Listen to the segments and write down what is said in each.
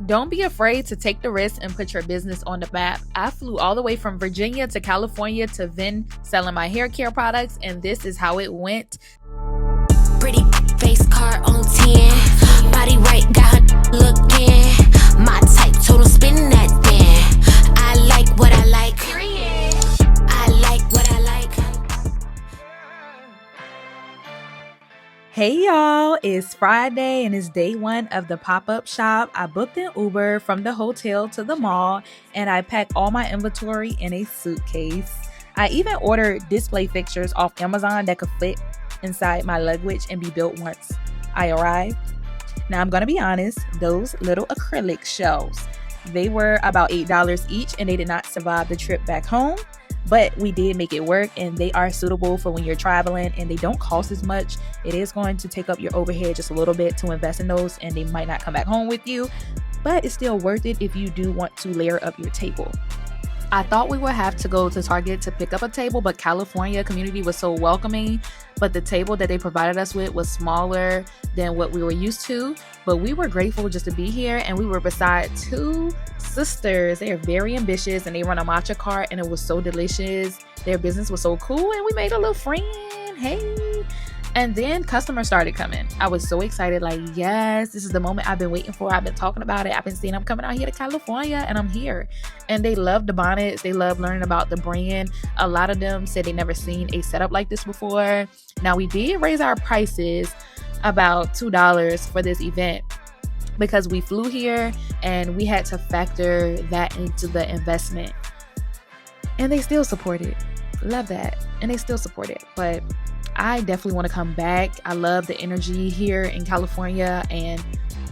Don't be afraid to take the risk and put your business on the map. I flew all the way from Virginia to California to Vin selling my hair care products, and this is how it went. Pretty face card on 10. Body right, got her looking. My type, total spin that thing. I like what I like. I like what I like. Hey y'all, it's Friday and it's day one of the pop-up shop. I booked an Uber from the hotel to the mall and I packed all my inventory in a suitcase. I even ordered display fixtures off Amazon that could fit inside my luggage and be built once I arrived. Now I'm gonna be honest, those little acrylic shelves, they were about $8 each and they did not survive the trip back home. But we did make it work and they are suitable for when you're traveling and they don't cost as much. It is going to take up your overhead just a little bit to invest in those and they might not come back home with you, but it's still worth it if you do want to layer up your table. I thought we would have to go to Target to pick up a table, but California community was so welcoming. But the table that they provided us with was smaller than what we were used to. But we were grateful just to be here, and we were beside two sisters. They are very ambitious, and they run a matcha cart, and it was so delicious. Their business was so cool, and we made a little friend. Hey. And then customers started coming. I was so excited, like, yes, this is the moment I've been waiting for. I've been talking about it. I've been saying I'm coming out here to California and I'm here. And they love the bonnets. They love learning about the brand. A lot of them said they never seen a setup like this before. Now, we did raise our prices about $2 for this event because we flew here and we had to factor that into the investment. And they still support it. Love that. And they still support it. But I definitely want to come back. I love the energy here in California, and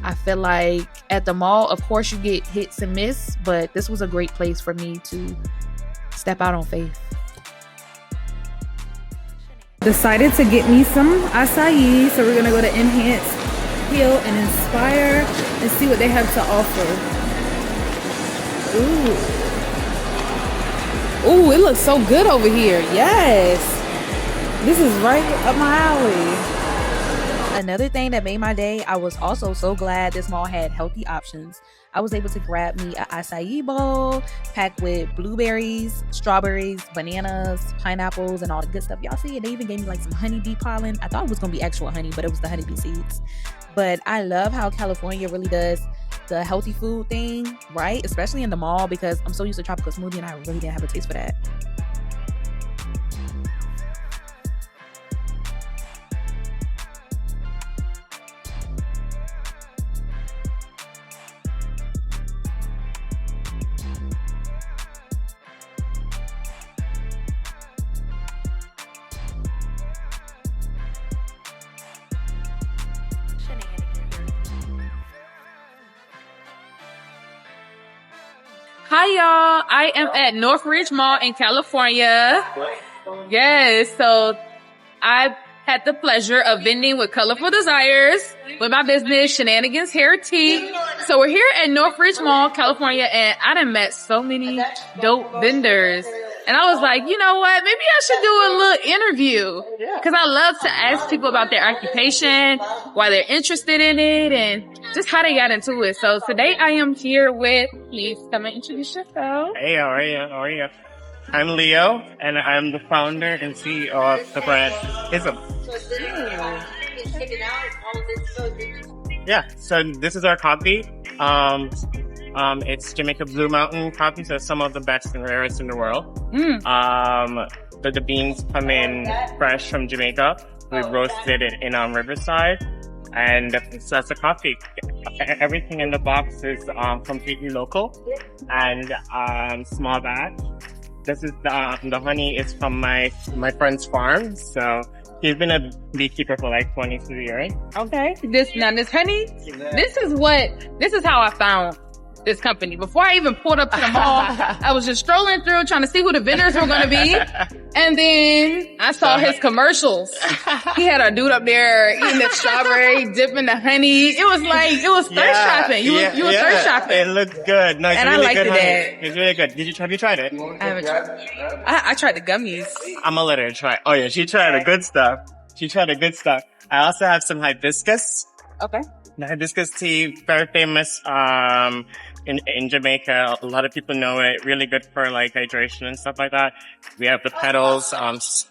I feel like at the mall, of course, you get hits and miss, but this was a great place for me to step out on faith. Decided to get me some acai, so we're gonna go to Enhance, Heal, and Inspire and see what they have to offer. Ooh, it looks so good over here. Yes. This is right up my alley. Another thing that made my day, I was also so glad this mall had healthy options. I was able to grab me an acai bowl packed with blueberries, strawberries, bananas, pineapples, and all the good stuff. Y'all see it? They even gave me like some honeybee pollen. I thought it was going to be actual honey, but it was the honeybee seeds. But I love how California really does the healthy food thing, right? Especially in the mall, because I'm so used to tropical smoothie and I really didn't have a taste for that. Hi y'all, I am at Northridge Mall in California. Yes, so I had the pleasure of vending with Colorful Desires with my business, Shenanigans Hair Tea. So we're here at Northridge Mall, California, and I done met so many dope vendors. And I was like, you know what? Maybe I should do a little interview. Because I love to ask people about their occupation, why they're interested in it, and just how they got into it. So today I am here with, please come and introduce yourself. Hey, how are you? I'm Leo, and I'm the founder and CEO of the brand Ism. Yeah, so this is our coffee. It's Jamaica Blue Mountain coffee, so it's some of the best and rarest in the world. The beans come in fresh from Jamaica. We roasted it in Riverside, and that's the coffee. Everything in the box is completely local and small batch. This is the honey is from my friend's farm, so he's been a beekeeper for like 22 years. Okay. This honey, this is how I found this company. Before I even pulled up to the mall, I was just strolling through trying to see who the vendors were going to be. And then I saw his commercials. He had a dude up there eating the strawberry, dipping the honey. It was thirst shopping. You were thirst shopping. It looked good. No, it's and really I liked good honey. that. It's really good. Have you tried it? I haven't tried. I tried the gummies. I'm gonna let her try. Oh yeah, she tried the good stuff. I also have some hibiscus. Okay. The hibiscus tea, very famous in Jamaica. A lot of people know it. Really good for like hydration and stuff like that. We have the petals,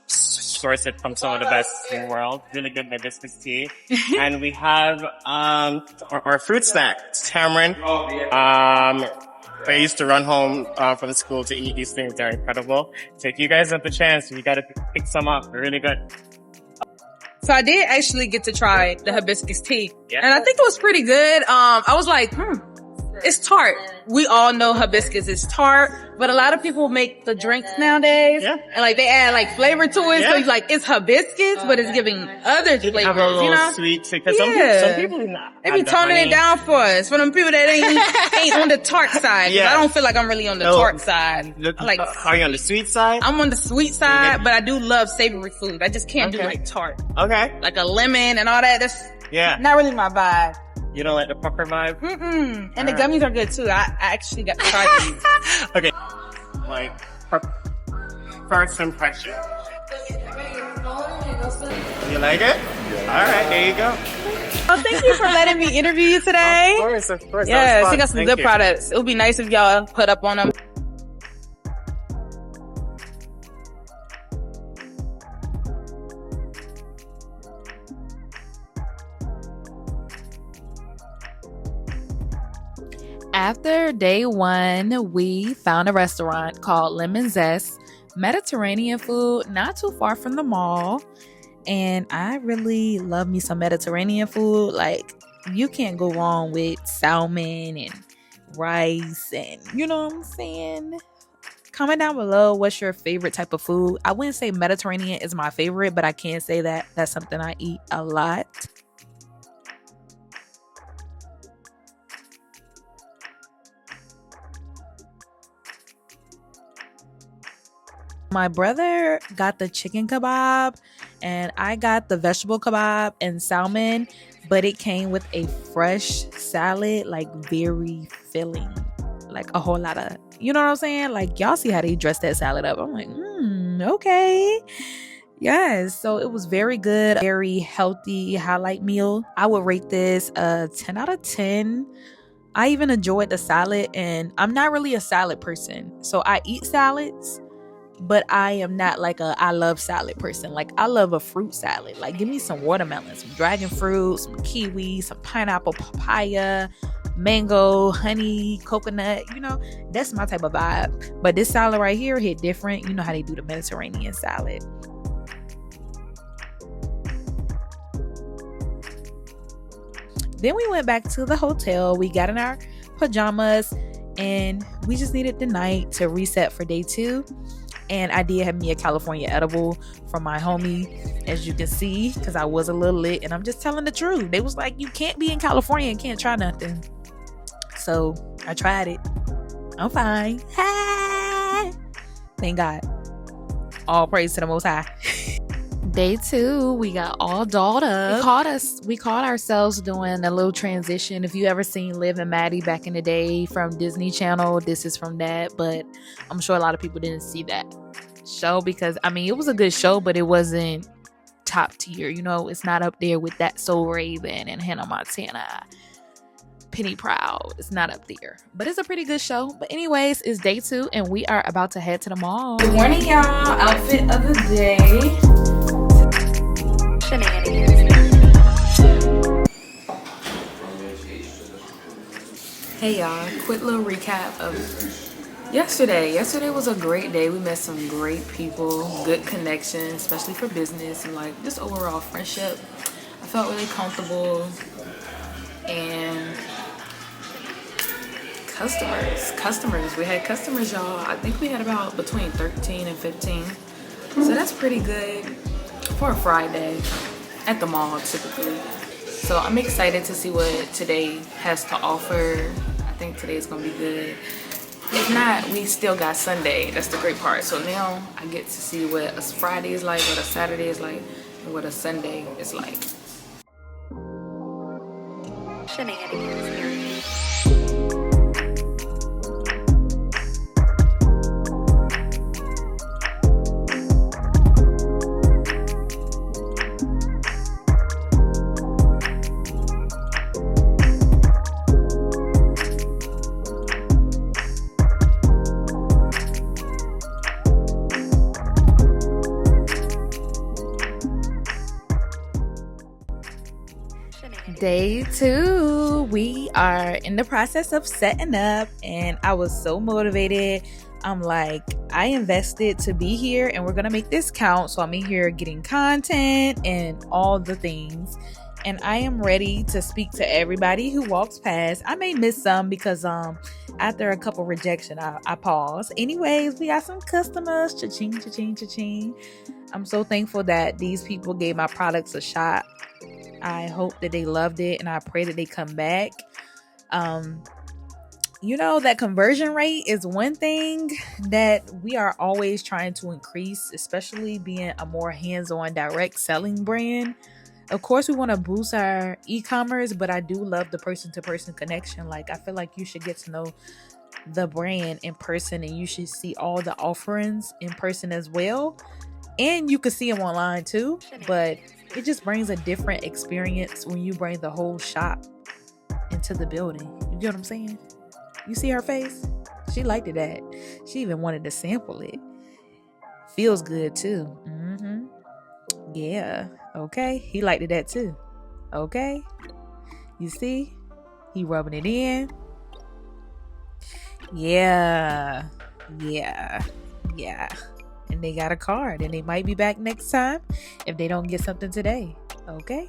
source it from some of the best in the world. Really good hibiscus tea. And we have our fruit snack, tamarind. I used to run home from school to eat these things. They're incredible. So if you guys have the chance, you gotta pick some up. They're really good. So I did actually get to try the hibiscus tea. Yeah. And I think it was pretty good. I was like, it's tart. We all know hibiscus is tart, but a lot of people make the drinks nowadays. Yeah. And like they add like flavor to it. Yeah. So it's like, it's hibiscus, but it's giving other flavors, Have a little you know? sweet, because Yeah. some people They be toning it down for us. For them people that ain't on the tart side. 'Cause Yeah. I don't feel like I'm really on the tart side. Like, Are you on the sweet side? I'm on the sweet side, but I do love savory food. I just can't do Okay. like tart. Okay. Like a lemon and all that. That's Yeah. not really my vibe. You don't like the pucker vibe? And the gummies are good too. I actually got to try these. Okay. Like, first impression. You like it? Alright, there you go. Oh, thank you for letting me interview you today. Of course, of course. Yes, That was you got fun. some Thank good you. products. It would be nice if y'all put up on them. After day one, we found a restaurant called Lemon Zest, Mediterranean food, not too far from the mall. And I really love me some Mediterranean food. Like, you can't go wrong with salmon and rice and, you know what I'm saying? Comment down below what's your favorite type of food. I wouldn't say Mediterranean is my favorite, but I can say that that's something I eat a lot. My brother got the chicken kebab and I got the vegetable kebab and salmon, but it came with a fresh salad, like very filling, like a whole lot of, you know what I'm saying? Like, y'all see how they dress that salad up. I'm like, okay. Yes, so it was very good, very healthy highlight meal. I would rate this a 10 out of 10. I even enjoyed the salad, and I'm not really a salad person. So I eat salads, but I am not like I love salad person. Like, I love a fruit salad. Like, give me some watermelon, some dragon fruit, some kiwi, some pineapple, papaya, mango, honey, coconut. You know, that's my type of vibe. But this salad right here hit different. You know how they do the Mediterranean salad. Then we went back to the hotel. We got in our pajamas and we just needed the night to reset for day two. And I did have me a California edible from my homie, as you can see, because I was a little lit. And I'm just telling the truth. They was like, you can't be in California and can't try nothing. So I tried it. I'm fine. Thank God. All praise to the Most High. Day two, we got all dolled up. We caught ourselves doing a little transition. If you ever seen Liv and Maddie back in the day from Disney Channel, this is from that. But I'm sure a lot of people didn't see that show because, I mean, it was a good show, but it wasn't top tier. You know, it's not up there with That So Raven and Hannah Montana, Penny Proud. It's not up there, but it's a pretty good show. But anyways, it's day two and we are about to head to the mall. Good morning, y'all. Outfit of the day. Hey y'all, quick little recap of yesterday. Yesterday was a great day. We met some great people, good connections, especially for business and like just overall friendship. I felt really comfortable. And customers. We had customers, y'all. I think we had about between 13 and 15. So that's pretty good for a Friday at the mall typically. So I'm excited to see what today has to offer. I think today is gonna be good. If not, we still got Sunday. That's the great part. So now I get to see what a Friday is like, what a Saturday is like, and what a Sunday is like. Day 2. We are in the process of setting up, and I was so motivated. I'm like, I invested to be here, and we're gonna make this count. So I'm in here getting content and all the things, and I am ready to speak to everybody who walks past. I may miss some because after a couple rejection, I pause. Anyways, we got some customers. Cha-ching, cha-ching, cha-ching. I'm so thankful that these people gave my products a shot. I hope that they loved it, and I pray that they come back. That conversion rate is one thing that we are always trying to increase, especially being a more hands-on direct selling brand. Of course, we want to boost our e-commerce, but I do love the person-to-person connection. Like, I feel like you should get to know the brand in person, and you should see all the offerings in person as well. And you can see them online too, but it just brings a different experience when you bring the whole shop into the building. You get what I'm saying? You see her face? She liked it that. She even wanted to sample it. Feels good too. Yeah. Okay. He liked it that too. Okay. You see? He rubbing it in. Yeah. And they got a card, and they might be back next time if they don't get something today. Okay?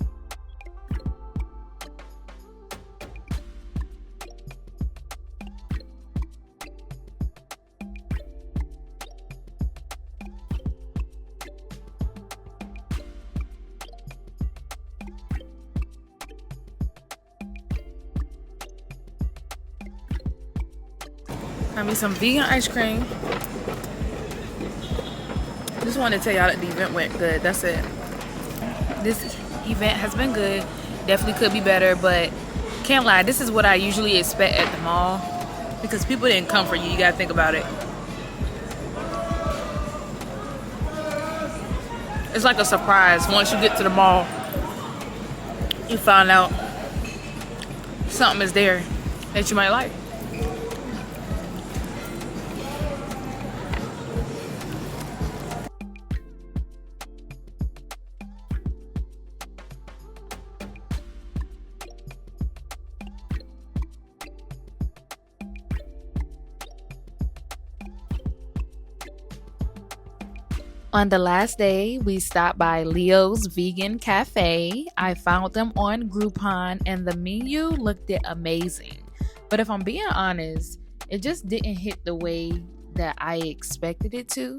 Got me some vegan ice cream. Just wanted to tell y'all that the event went good. That's it. This event has been good. Definitely could be better, but can't lie. This is what I usually expect at the mall, because people didn't come for you. You gotta think about it. It's like a surprise. Once you get to the mall, you find out something is there that you might like. On the last day, we stopped by Leo's Vegan Cafe. I found them on Groupon, and the menu looked amazing. But if I'm being honest, it just didn't hit the way that I expected it to.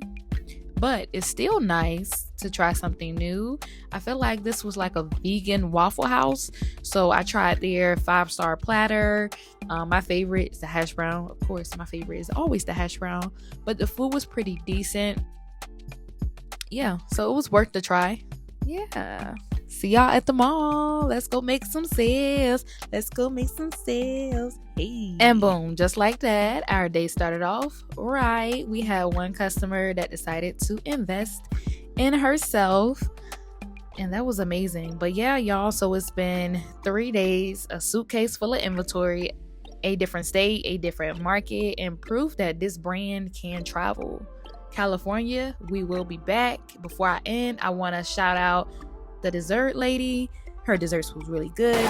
But it's still nice to try something new. I feel like this was like a vegan Waffle House. So I tried their 5-star platter. My favorite is the hash brown. Of course, my favorite is always the hash brown. But the food was pretty decent. Yeah, so it was worth the try. Yeah. See y'all at the mall. Let's go make some sales. Hey. And boom, just like that, our day started off right. We had one customer that decided to invest in herself, and that was amazing. But yeah, y'all, so it's been 3 days, a suitcase full of inventory, a different state, a different market, and proof that this brand can travel. California, we will be back. Before I end, I want to shout out the dessert lady. Her desserts was really good.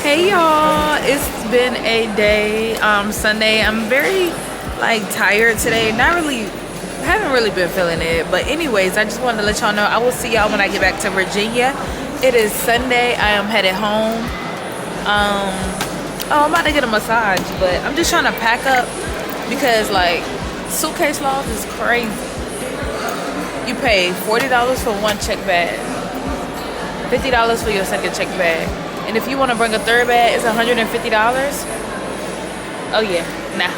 Hey y'all, it's been a day, Sunday. I'm very tired today. Haven't really been feeling it, but anyways, I just wanted to let y'all know I will see y'all when I get back to Virginia. It is Sunday. I am headed home. I'm about to get a massage, but I'm just trying to pack up because suitcase loss is crazy. You pay $40 for one check bag, $50 for your second check bag, and if you want to bring a third bag, it's $150. Oh yeah, nah.